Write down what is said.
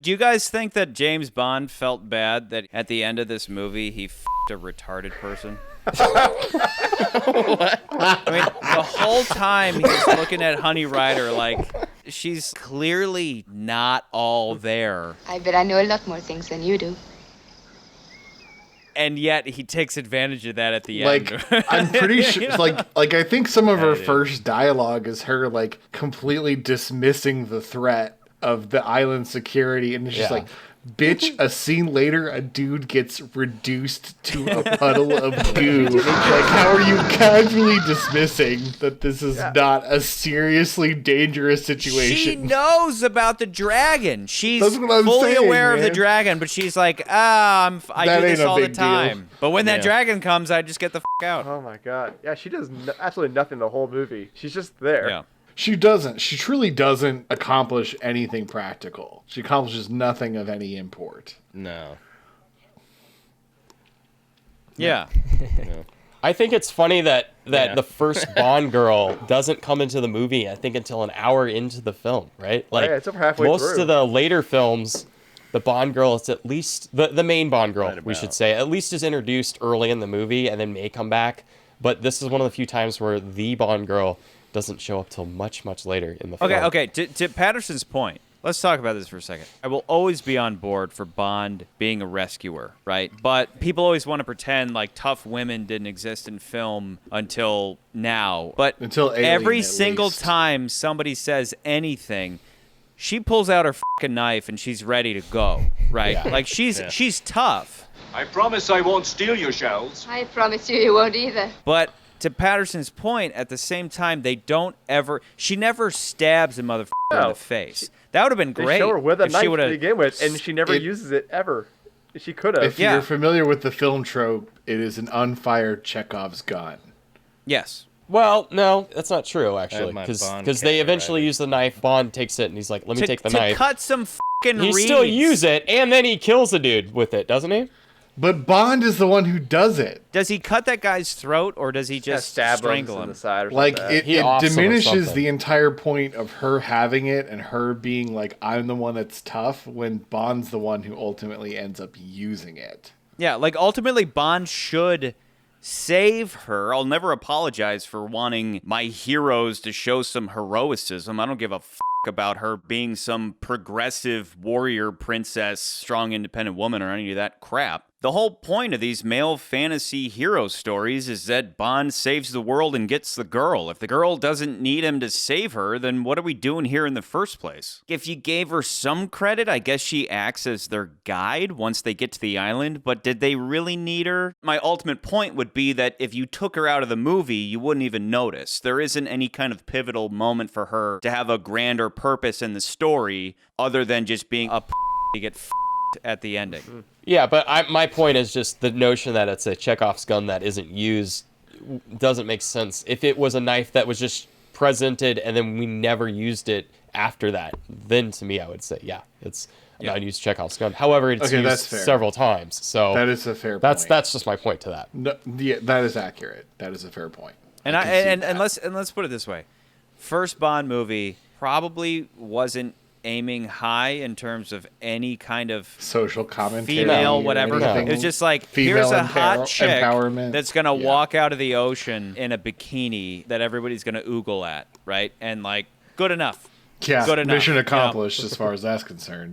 Do you guys think that James Bond felt bad that at the end of this movie he f***ed a retarded person? What? I mean, the whole time he's looking at Honey Ryder like she's clearly not all there. I bet I know a lot more things than you do. And yet he takes advantage of that at the Like, end. I'm pretty sure, You know? like I think some of her dude. first dialogue is her, like, completely dismissing the threat of the island security, and it's just like, bitch, a scene later, a dude gets reduced to a puddle of goo. Like, how are you casually dismissing that this is not a seriously dangerous situation? She knows about the dragon. She's That's what I'm fully saying, aware of the man. dragon, but she's like, I That do this ain't a all the big deal. time. But when that dragon comes, I just get the out. Oh my god. Yeah, she does absolutely nothing the whole movie. She's just there. Yeah. She doesn't. She truly doesn't accomplish anything practical. She accomplishes nothing of any import. No. Yeah. No. I think it's funny that the first Bond girl doesn't come into the movie, I think, until an hour into the film, right? Like, yeah, it's over halfway most through. of the later films, the Bond girl is at least, the main Bond girl, Right we about. should say, at least is introduced early in the movie and then may come back. But this is one of the few times where the Bond girl doesn't show up till much, much later in the film. Okay. To Patterson's point, let's talk about this for a second. I will always be on board for Bond being a rescuer, right? But people always want to pretend like tough women didn't exist in film until now. But Until Alien, every at single least. time somebody says anything, she pulls out her fucking knife and she's ready to go, right? Yeah. Like she's tough. I promise I won't steal your shells. I promise you won't either. But to Patterson's point, at the same time, she never stabs a motherfucker in No. the face. That would have been They great. show her with a if knife she to would've- begin with, and she never It- uses it ever. She could have. If Yeah. you're familiar with the film trope, it is an unfired Chekhov's gun. Yes. Well, no, that's not true, actually. my Because Bond they cat, eventually Ryder. use the knife. Bond takes it, and he's like, let me take the to knife. cut some fucking He reeds. still use it, and then he kills a dude with it, doesn't he? But Bond is the one who does it. Does he cut that guy's throat, or does he just stab strangle in him? the side or Like, something. it offs him or diminishes something. the entire point of her having it and her being like, I'm the one that's tough, when Bond's the one who ultimately ends up using it. Yeah, like ultimately Bond should save her. I'll never apologize for wanting my heroes to show some heroicism. I don't give a about her being some progressive warrior princess, strong independent woman or any of that crap. The whole point of these male fantasy hero stories is that Bond saves the world and gets the girl. If the girl doesn't need him to save her, then what are we doing here in the first place? If you gave her some credit, I guess she acts as their guide once they get to the island, but did they really need her? My ultimate point would be that if you took her out of the movie, you wouldn't even notice. There isn't any kind of pivotal moment for her to have a grander purpose in the story other than just being a to get at the ending. Yeah, but my point is just the notion that it's a Chekhov's gun that isn't used doesn't make sense. If it was a knife that was just presented and then we never used it after that, then to me I would say, yeah, it's an unused Chekhov's gun. However, it's Okay, that's used fair. several times. So That is a fair that's point. that's just my point to that. No, yeah, that is accurate. That is a fair point. And I can see that. and let's put it this way. First Bond movie probably wasn't aiming high in terms of any kind of social commentary, female or whatever. anything. It was just like, Female here's a hot chick empowerment. that's going to Yeah. walk out of the ocean in a bikini that everybody's going to oogle at, right? And like, good enough. Yeah, Good enough, mission you know? accomplished as far as that's concerned.